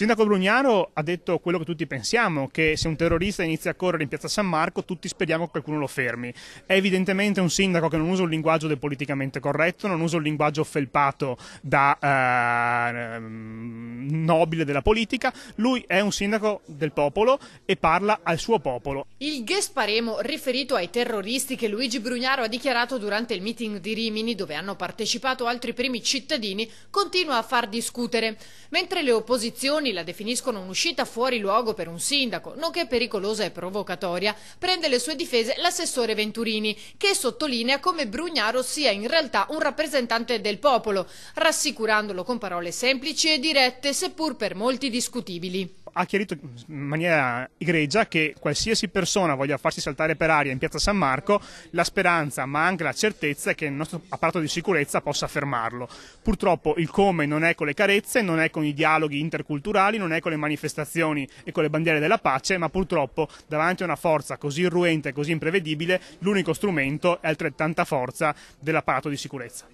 sindaco Brugnaro ha detto quello che tutti pensiamo, che se un terrorista inizia a correre in piazza San Marco tutti speriamo che qualcuno lo fermi. È evidentemente un sindaco che non usa un linguaggio del politicamente corretto, non usa un linguaggio felpato da nobile della politica. Lui è un sindaco del popolo e parla al suo popolo. Il Gasparemo, riferito ai terroristi che Luigi Brugnaro ha dichiarato durante il meeting di Rimini, dove hanno partecipato altri primi cittadini, continua a far discutere, mentre le opposizioni la definiscono un'uscita fuori luogo per un sindaco, nonché pericolosa e provocatoria. Prende le sue difese l'assessore Venturini, che sottolinea come Brugnaro sia in realtà un rappresentante del popolo, rassicurandolo con parole semplici e dirette, seppur per molti discutibili. Ha chiarito in maniera egregia che qualsiasi persona voglia farsi saltare per aria in piazza San Marco, la speranza ma anche la certezza è che il nostro apparato di sicurezza possa fermarlo. Purtroppo il come non è con le carezze, non è con i dialoghi interculturali, non è con le manifestazioni e con le bandiere della pace, ma purtroppo davanti a una forza così irruente e così imprevedibile l'unico strumento è altrettanta forza dell'apparato di sicurezza.